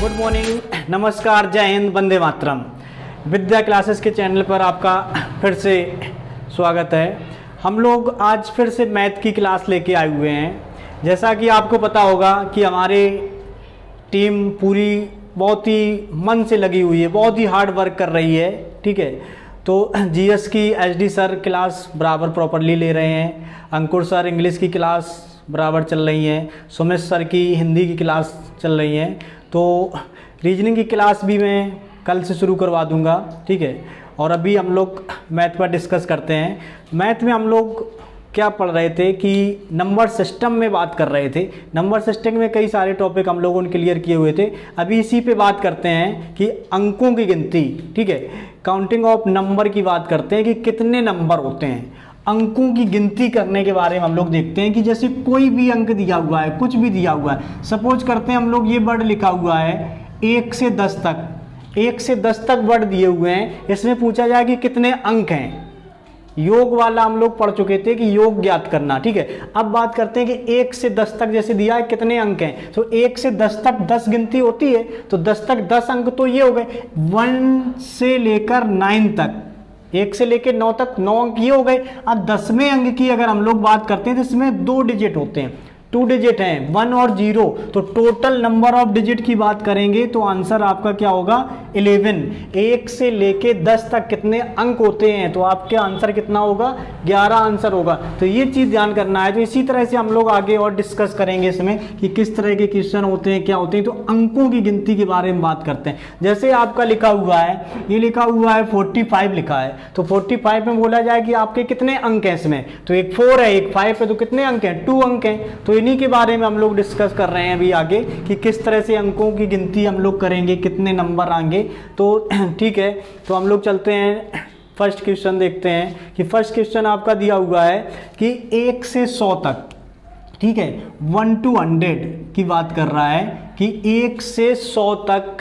Good morning, नमस्कार, जय हिंद, वंदे मातरम। विद्या classes के चैनल पर आपका फिर से स्वागत है। हम लोग आज फिर से मैथ की क्लास लेके आए हुए हैं। जैसा कि आपको पता होगा कि हमारे टीम पूरी बहुत ही मन से लगी हुई है, बहुत ही हार्ड वर्क कर रही है। ठीक है, तो जीएस की एचडी सर क्लास बराबर प्रॉपरली ले रहे हैं, अंकुर सर इंग्लिश की क्लास बराबर चल रही हैं, सुमित सर की हिंदी की क्लास चल रही हैं, तो रीजनिंग की क्लास भी मैं कल से शुरू करवा दूंगा। ठीक है, और अभी हम लोग मैथ पर डिस्कस करते हैं। मैथ में हम लोग क्या पढ़ रहे थे कि नंबर सिस्टम में बात कर रहे थे। नंबर सिस्टम में कई सारे टॉपिक हम लोगों ने क्लियर किए हुए थे। अभी इसी पे बात करते हैं कि अंकों की गिनती। ठीक है, काउंटिंग ऑफ नंबर की बात करते हैं कि कितने नंबर होते हैं। अंकों की गिनती करने के बारे में हम लोग देखते हैं कि जैसे कोई भी अंक दिया हुआ है, कुछ भी दिया हुआ है, सपोज करते हैं हम लोग ये वर्ड लिखा हुआ है 1 से 10 तक, 1 से 10 तक वर्ड दिए हुए हैं। इसमें पूछा जाए कि कितने अंक हैं। योग वाला हम लोग पढ़ चुके थे कि योग ज्ञात करना। ठीक है, अब बात करते हैं कि 1 से 10 तक जैसे दिया है कितने अंक हैं। तो 1 से 10 तक 10 गिनती होती है, तो 10 तक 10 अंक तो ये हो गए। 1 से लेकर 9 तक, 1 से लेकर 9 तक 9 अंक ये हो गए। अब 10वें अंक की अगर हम लोग बात करते हैं तो इसमें 2 डिजिट होते हैं, 2 डिजिट हैं, 1 और 0। तो टोटल नंबर ऑफ डिजिट की बात करेंगे तो आंसर आपका क्या होगा 11। 1 से लेके 10 तक कितने अंक होते हैं, तो आपका आंसर कितना होगा 11 आंसर होगा। तो ये चीज़ ध्यान करना है। तो इसी तरह से हम लोग आगे और डिस्कस करेंगे इसमें कि किस तरह के क्वेश्चन होते हैं, क्या होते हैं। तो अंकों की गिनती के बारे में बात करते हैं। जैसे आपका लिखा हुआ है, ये लिखा हुआ है 45 लिखा है, तो 45 में बोला जाए कि आपके कितने अंक हैं इसमें, तो एक 4 है, एक 5 है, तो कितने अंक हैं 2 अंक हैं। तो इन्हीं के बारे में हम लोग डिस्कस कर रहे हैं अभी आगे कि किस तरह से अंकों की गिनती हम लोग करेंगे, कितने नंबर आएंगे। तो ठीक है, तो हम लोग चलते हैं, फर्स्ट क्वेश्चन देखते हैं कि फर्स्ट क्वेश्चन आपका दिया हुआ है कि 1 से 100 तक, ठीक है, 1 to 100 की बात कर रहा है कि 1 से 100 तक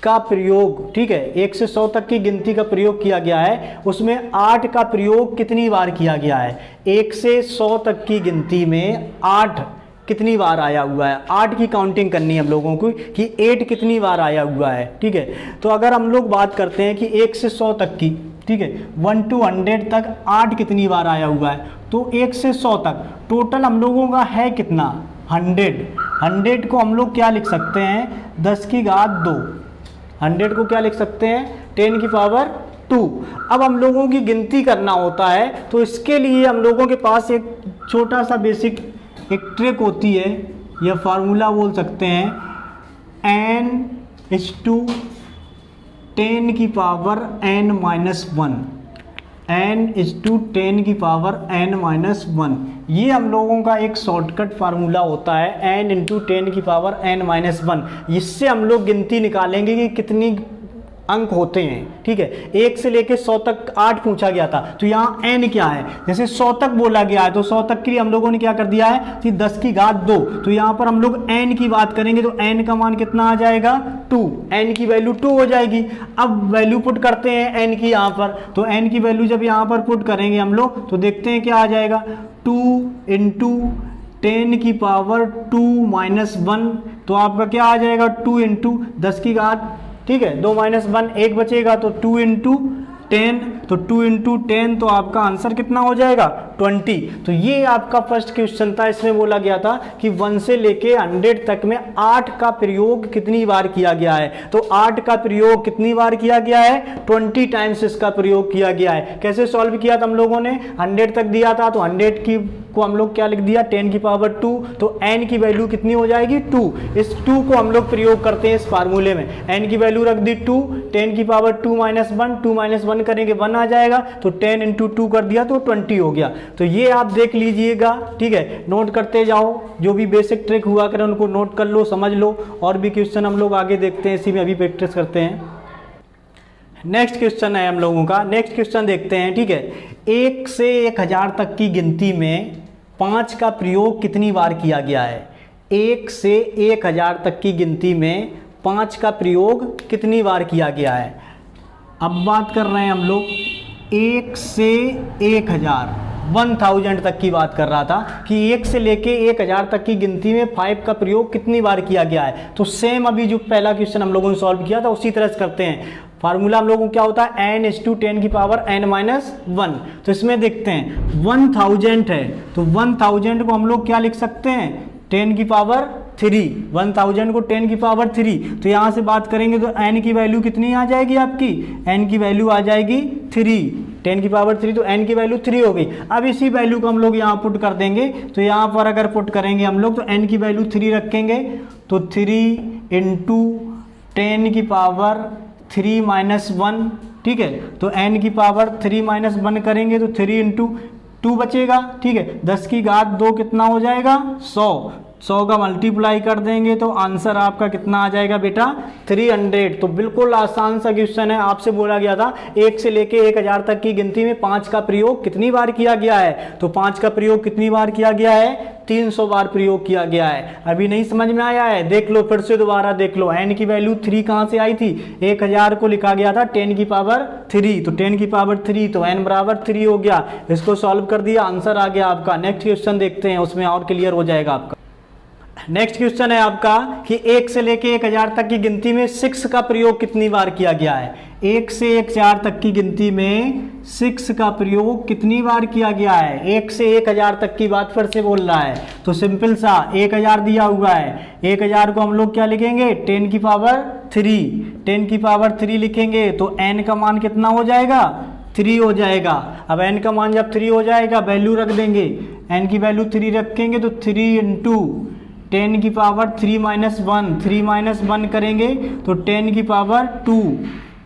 का प्रयोग। ठीक है, 1 से 100 तक की गिनती का प्रयोग किया गया है, उसमें 8 का प्रयोग कितनी बार किया गया है। 1 से 100 तक की गिनती में 8 कितनी बार आया हुआ है, 8 की काउंटिंग करनी है हम लोगों को कि 8 कितनी बार आया हुआ है। ठीक है, तो अगर हम लोग बात करते हैं कि 1 से 100 तक की, ठीक है, 1 to 100 तक 8 कितनी बार आया हुआ है, तो 1 से 100 तक टोटल हम लोगों का है कितना 100। 100 को हम लोग क्या लिख सकते हैं 10 की घात 2। 100 को क्या लिख सकते हैं 10 की पावर 2। अब हम लोगों की गिनती करना होता है, तो इसके लिए हम लोगों के पास एक छोटा सा बेसिक एक ट्रिक होती है, या फार्मूला बोल सकते हैं, n/10 की पावर n-1, n/10 की पावर n-1। ये हम लोगों का एक शॉर्टकट फार्मूला होता है, n/10 की पावर n-1। इससे हम लोग गिनती निकालेंगे कि कितनी अंक होते हैं। ठीक है, 1 से लेके 100 तक 8 पूछा गया था, तो यहाँ n क्या है, जैसे 100 तक बोला गया है तो 100 तक के लिए हम लोगों ने क्या कर दिया है कि 10 की घात 2। तो यहाँ पर हम लोग n की बात करेंगे तो n का मान कितना आ जाएगा 2, n की वैल्यू 2 हो जाएगी। अब वैल्यू पुट करते हैं n की यहाँ पर, तो n की वैल्यू जब यहाँ पर पुट करेंगे हम लोग तो देखते हैं क्या आ जाएगा 2 × 10 की पावर 2-1। तो आपका क्या आ जाएगा 2 × 10 की घात, ठीक है, 2-1 1 बचेगा, तो 2 × 10, तो 2 × 10 तो आपका आंसर कितना हो जाएगा 20। तो ये आपका फर्स्ट क्वेश्चन था। इसमें बोला गया था कि 1 से लेके 100 तक में 8 का प्रयोग कितनी बार किया गया है। तो 8 का प्रयोग कितनी बार किया गया है 20 टाइम्स इसका प्रयोग किया गया है। कैसे सॉल्व किया था हम लोगों ने, 100 तक दिया था तो 100 की को हम लोग क्या लिख दिया 10 की पावर 2, तो n की वैल्यू कितनी हो जाएगी 2। इस 2 को हम लोग प्रयोग करते हैं इस फार्मूले में, n की वैल्यू रख दी 2, 10 की पावर 2-1, 2-1 करेंगे 1 आ जाएगा, तो 10 × 2 कर दिया तो 20 हो गया। तो ये आप देख लीजिएगा, ठीक है, नोट करते जाओ, जो भी बेसिक ट्रिक हुआ करें उनको नोट कर लो, समझ लो। और भी क्वेश्चन हम लोग आगे देखते हैं, इसी में अभी प्रैक्टिस करते हैं। नेक्स्ट क्वेश्चन है हम लोगों का, नेक्स्ट क्वेश्चन देखते हैं। ठीक है, 1 से 1000 तक की गिनती में 5 का प्रयोग कितनी बार किया गया है। 1 से 1000 तक की गिनती में 5 का प्रयोग कितनी बार किया गया है। अब बात कर रहे हैं हम लोग 1 से 1000, 1000 तक की बात कर रहा था कि 1 से लेके 1000 तक की गिनती में 5 का प्रयोग कितनी बार किया गया है। तो सेम अभी जो पहला क्वेश्चन हम लोगों ने सॉल्व किया था उसी तरह से करते हैं। फार्मूला हम लोगों को क्या होता है, n/10 की पावर n-1। तो इसमें देखते हैं 1000 है, तो 1000 को हम लोग क्या लिख सकते हैं, 10 की पावर 3। 1000 को 10 की पावर 3, तो यहाँ से बात करेंगे तो n की वैल्यू कितनी आ जाएगी आपकी, n की वैल्यू आ जाएगी 3। 10 की पावर 3, तो n की वैल्यू 3 हो गई। अब इसी वैल्यू को हम लोग यहाँ पुट कर देंगे, तो यहाँ पर अगर पुट करेंगे हम लोग तो n की वैल्यू 3 रखेंगे, तो 3 इंटू 10 की पावर 3 माइनस 1, ठीक है। तो n की पावर 3 माइनस 1 करेंगे तो 3 इंटू 2 बचेगा, ठीक है। 10 की घात 2 कितना हो जाएगा, 100 का मल्टीप्लाई कर देंगे तो आंसर आपका कितना आ जाएगा बेटा, 300। तो बिल्कुल आसान सा क्वेश्चन है। आपसे बोला गया था 1 से लेके 1000 तक की गिनती में 5 का प्रयोग कितनी बार किया गया है, तो 5 का प्रयोग कितनी बार किया गया है, 300 बार प्रयोग किया गया है। अभी नहीं समझ में आया है, देख लो फिर से दोबारा देख लो। n की वैल्यू 3 कहाँ से आई थी, 1000 को लिखा गया था 10 की पावर 3, तो 10 की पावर 3, तो n बराबर 3 हो गया। इसको सॉल्व कर दिया, आंसर आ गया आपका। नेक्स्ट क्वेश्चन देखते हैं, उसमें और क्लियर हो जाएगा आपका। नेक्स्ट क्वेश्चन है आपका कि 1 से लेके 1000 तक की गिनती में 6 का प्रयोग कितनी बार किया गया है। 1 से 1000 तक की गिनती में 6 का प्रयोग कितनी बार किया गया है। 1 से 1000 तक की बात फिर से बोल रहा है, तो सिंपल सा 1000 दिया हुआ है, 1000 को हम लोग क्या लिखेंगे, 10 की पावर 3। 10 की पावर 3 लिखेंगे तो n का मान कितना हो जाएगा, 3 हो जाएगा। अब n का मान जब 3 हो जाएगा वैल्यू रख देंगे, n की वैल्यू 3 रखेंगे तो 3 इंटू 10 की पावर 3 माइनस 1, 3 माइनस 1 करेंगे तो 10 की पावर 2।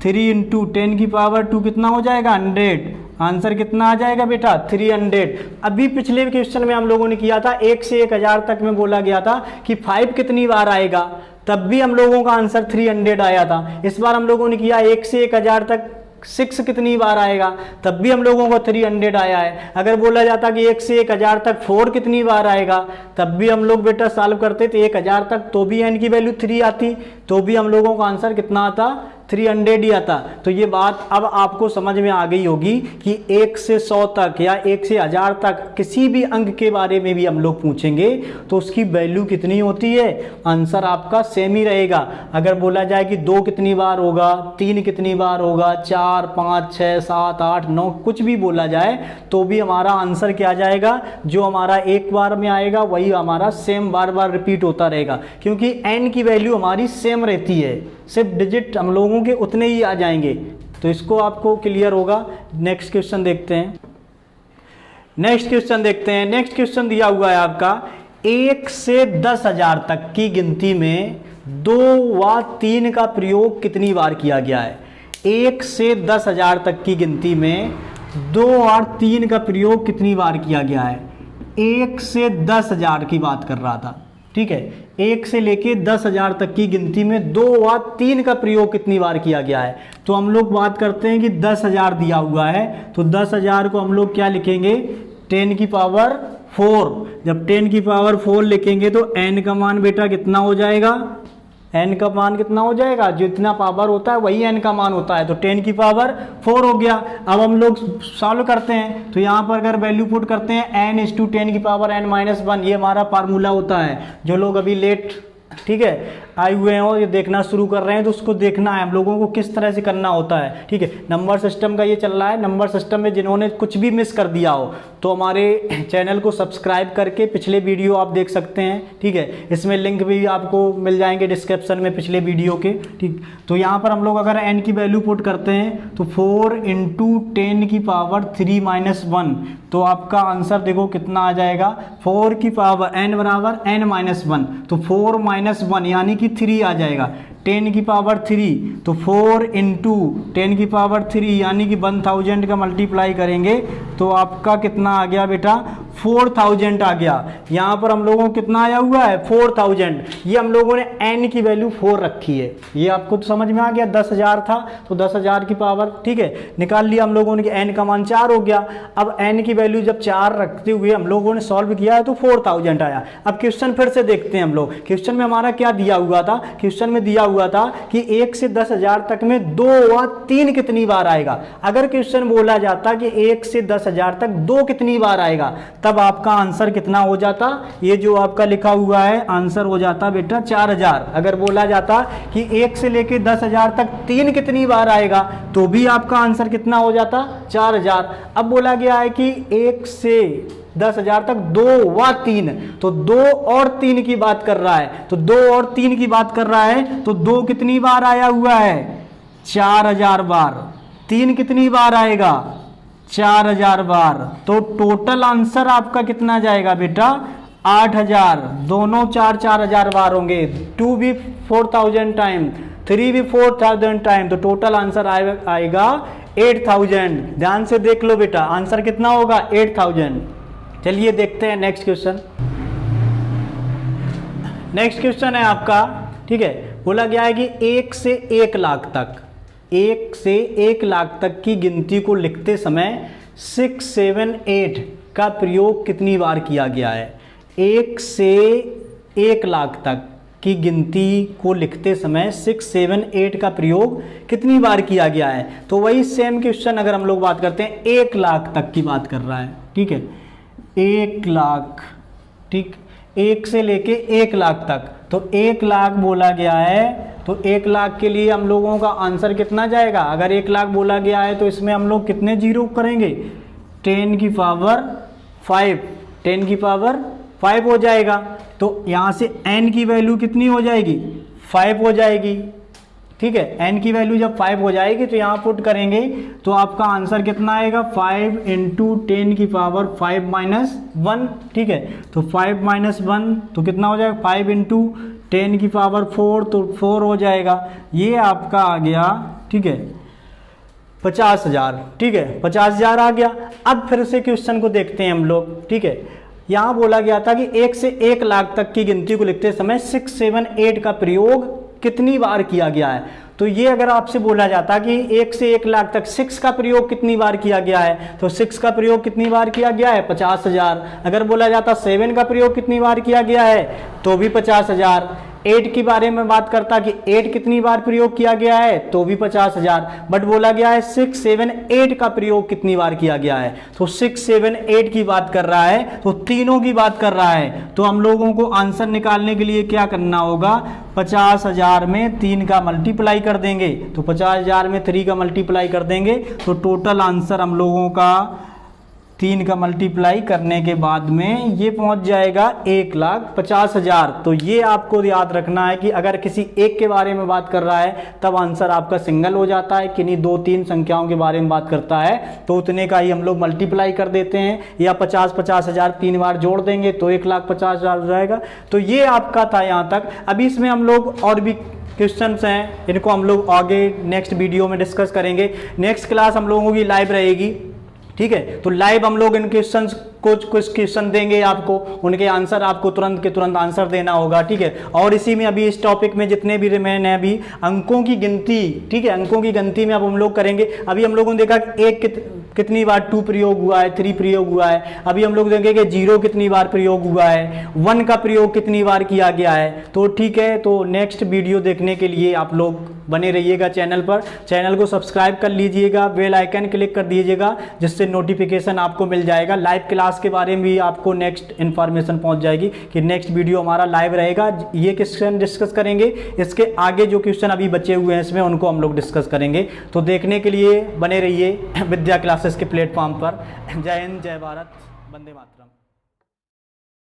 3 इंटू 10 की पावर 2 कितना हो जाएगा, 100। आंसर कितना आ जाएगा बेटा, 300। अभी पिछले क्वेश्चन में हम लोगों ने किया था 1 से 1000 तक में बोला गया था कि 5 कितनी बार आएगा, तब भी हम लोगों का आंसर 300 आया था। इस बार हम लोगों ने किया 1 से 1000 तक 6 कितनी बार आएगा, तब भी हम लोगों को 300 आया है। अगर बोला जाता कि 1 से 1000 तक 4 कितनी बार आएगा, तब भी हम लोग बेटा सॉल्व करते थे 1000 तक, तो भी n की वैल्यू 3 आती, तो भी हम लोगों का आंसर कितना आता, 300 ही आता। तो ये बात अब आपको समझ में आ गई होगी कि 1 से 100 तक या 1 से 1000 तक किसी भी अंक के बारे में भी हम लोग पूछेंगे तो उसकी वैल्यू कितनी होती है, आंसर आपका सेम ही रहेगा। अगर बोला जाए कि 2 कितनी बार होगा, 3 कितनी बार होगा, 4, 5, 6, 7, 8, 9 कुछ भी बोला जाए तो भी हमारा आंसर क्या जाएगा, जो हमारा एक बार में आएगा वही हमारा सेम बार बार रिपीट होता रहेगा, क्योंकि n की वैल्यू हमारी सेम रहती है, सिर्फ डिजिट हम लोगों के उतने ही आ जाएंगे। तो इसको आपको क्लियर होगा। नेक्स्ट क्वेश्चन देखते हैं। नेक्स्ट क्वेश्चन दिया हुआ है आपका 1 से 10,000 तक की गिनती में 2 व 3 का प्रयोग कितनी बार किया गया है। 1 से 10,000 तक की गिनती में 2 और 3 का प्रयोग कितनी बार किया गया है। 1 से 10,000 की बात कर रहा था, ठीक है। 1 से लेके 10,000 तक की गिनती में 2 व 3 का प्रयोग कितनी बार किया गया है। तो हम लोग बात करते हैं कि 10,000 दिया हुआ है, तो 10,000 को हम लोग क्या लिखेंगे, 10 की पावर 4। जब 10 की पावर 4 लिखेंगे तो n का मान बेटा कितना हो जाएगा, n का मान कितना हो जाएगा, जितना पावर होता है वही n का मान होता है, तो 10 की पावर 4 हो गया। अब हम लोग सॉल्व करते हैं, तो यहाँ पर अगर वैल्यू पुट करते हैं n/10 की पावर n-1, ये हमारा फार्मूला होता है। जो लोग अभी लेट, ठीक है, आए हुए हैं और ये देखना शुरू कर रहे हैं तो उसको देखना है हम लोगों को किस तरह से करना होता है, ठीक है। नंबर सिस्टम का ये चल रहा है। नंबर सिस्टम में जिन्होंने कुछ भी मिस कर दिया हो तो हमारे चैनल को सब्सक्राइब करके पिछले वीडियो आप देख सकते हैं, ठीक है। इसमें लिंक भी आपको मिल जाएंगे डिस्क्रिप्शन में पिछले वीडियो के, ठीक। तो यहाँ पर हम लोग अगर n की वैल्यू पुट करते हैं तो 4 × 10 की पावर 3 - 1, तो आपका आंसर देखो कितना आ जाएगा, 4 की पावर n बराबर n-1, तो 4 - 1 यानी कि 3 आ जाएगा। 10 की पावर 3, तो 4 × 10 की पावर 3 यानी कि 1000 का मल्टीप्लाई करेंगे तो आपका कितना आ गया बेटा, 4000 आ गया। यहाँ पर हम लोगों को कितना आया हुआ है 4000। ये हम लोगों ने n की वैल्यू 4 रखी है, ये आपको तो समझ में आ गया। 10,000 था तो 10,000 की पावर, ठीक है, निकाल लिया हम लोगों ने कि n का मान 4 हो गया। अब n की वैल्यू जब 4 रखते हुए हम लोगों ने सॉल्व किया है तो 4000 आया। अब क्वेश्चन फिर से देखते हैं हम लोग। क्वेश्चन में हमारा क्या दिया हुआ था, क्वेश्चन में दिया हुआ था कि 1 से 10,000 तक में 2 व 3 कितनी बार आएगा। अगर क्वेश्चन बोला जाता कि 1 से 10,000 तक 2 कितनी बार आएगा, तब आपका आंसर कितना हो जाता, ये जो आपका लिखा हुआ है आंसर हो जाता बेटा 4000। अगर बोला जाता कि 1 से लेके 10,000 तक 3 कितनी बार आएगा, तो भी आपका आंसर कितना हो जाता 4000। अब बोला गया है कि 1 से 10,000 तक 2 व 3, तो 2 और 3 की बात कर रहा है, तो 2 और 3 की बात कर रहा है, तो 2 कितनी बार आया हुआ है 4000 बार, 3 कितनी बार आएगा 4000 बार। तो टोटल आंसर आपका कितना जाएगा बेटा 8000। दोनों 4,000 बार होंगे, 2 भी 4000 टाइम, 3 भी 4000 टाइम, तो टोटल आंसर आएगा 8000। ध्यान से देख लो बेटा, आंसर कितना होगा 8000। चलिए देखते हैं नेक्स्ट क्वेश्चन। नेक्स्ट क्वेश्चन है आपका, ठीक है, बोला गया है कि 1 से 1 लाख तक, 1 से 1 लाख तक की गिनती को लिखते समय 6, 7, 8 का प्रयोग कितनी बार किया गया है। 1 से 1 लाख तक की गिनती को लिखते समय 6, 7, 8 का प्रयोग कितनी बार किया गया है। तो वही सेम क्वेश्चन अगर हम लोग बात करते हैं 1 लाख तक की बात कर रहा है, ठीक है, 1 लाख, ठीक, 1 से लेके 1 लाख तक, तो 1 लाख बोला गया है, तो 1 लाख के लिए हम लोगों का आंसर कितना जाएगा। अगर 1 लाख बोला गया है तो इसमें हम लोग कितने जीरो करेंगे 10 की पावर 5, 10 की पावर 5 हो जाएगा। तो यहाँ से n की वैल्यू कितनी हो जाएगी 5 हो जाएगी, ठीक है, n की वैल्यू जब 5 हो जाएगी तो यहाँ पुट करेंगे तो आपका आंसर कितना आएगा 5 × 10 की पावर 5 - 1, ठीक है, तो 5 - 1 तो कितना हो जाएगा 5 × 10 की पावर 4, तो 4 हो जाएगा। ये आपका आ गया, ठीक है, 50,000, ठीक है, 50,000 आ गया। अब फिर से क्वेश्चन को देखते हैं हम लोग, ठीक है, यहाँ बोला गया था कि 1 से 1 लाख तक की गिनती को लिखते समय 6, 7, 8 का प्रयोग कितनी बार किया गया है। तो ये अगर आपसे बोला जाता कि 1 से 1 लाख तक 6 का प्रयोग कितनी बार किया गया है, तो 6 का प्रयोग कितनी बार किया गया है 50,000। अगर बोला जाता 7 का प्रयोग कितनी बार किया गया है, तो भी 50,000। 8 के बारे में बात करता कि 8 कितनी बार प्रयोग किया गया है, तो भी 50,000। बट बोला गया है 6, 7, 8 का प्रयोग कितनी बार किया गया है, तो 6, 7, 8 की बात कर रहा है, तो तीनों की बात कर रहा है। तो हम लोगों को आंसर निकालने के लिए क्या करना होगा, 50,000 में 3 का मल्टीप्लाई कर देंगे, तो 50,000 में 3 का मल्टीप्लाई कर देंगे, तो टोटल आंसर हम लोगों का 3 का मल्टीप्लाई करने के बाद में ये पहुंच जाएगा 1,50,000। तो ये आपको याद रखना है कि अगर किसी एक के बारे में बात कर रहा है तब आंसर आपका सिंगल हो जाता है, किन्हीं 2-3 संख्याओं के बारे में बात करता है तो उतने का ही हम लोग मल्टीप्लाई कर देते हैं, या 50,000 3 बार जोड़ देंगे तो 1,50,000 हो जाएगा। तो ये आपका था यहाँ तक। अभी इसमें हम लोग और भी क्वेश्चंस हैं, इनको हम लोग आगे नेक्स्ट वीडियो में डिस्कस करेंगे। नेक्स्ट क्लास हम लोगों की लाइव रहेगी, ठीक है, तो लाइव हम लोग इन क्वेश्चंस कुछ क्वेश्चन देंगे आपको, उनके आंसर आपको तुरंत के तुरंत आंसर देना होगा, ठीक है। और इसी में अभी इस टॉपिक में जितने भी रिमेन है अभी अंकों की गिनती, ठीक है, अंकों की गिनती में अब हम लोग करेंगे। अभी हम लोगों ने देखा कि 1 कितनी बार 2 प्रयोग हुआ है, 3 प्रयोग हुआ है। अभी हम लोग देखेंगे 0 कितनी बार प्रयोग हुआ है, 1 का प्रयोग कितनी बार किया गया है। तो ठीक है, तो नेक्स्ट वीडियो देखने के लिए आप लोग बने रहिएगा चैनल पर, चैनल को सब्सक्राइब कर लीजिएगा, बेल आइकन क्लिक कर दीजिएगा, जिससे नोटिफिकेशन आपको मिल जाएगा। लाइव क्लास के बारे में भी आपको नेक्स्ट इन्फॉर्मेशन पहुंच जाएगी कि नेक्स्ट वीडियो हमारा लाइव रहेगा। ये क्वेश्चन डिस्कस करेंगे, इसके आगे जो क्वेश्चन अभी बचे हुए हैं इसमें उनको हम लोग डिस्कस करेंगे। तो देखने के लिए बने रहिए विद्या क्लासेस के प्लेटफॉर्म पर। जय हिंद, जय भारत, वंदे मातरम।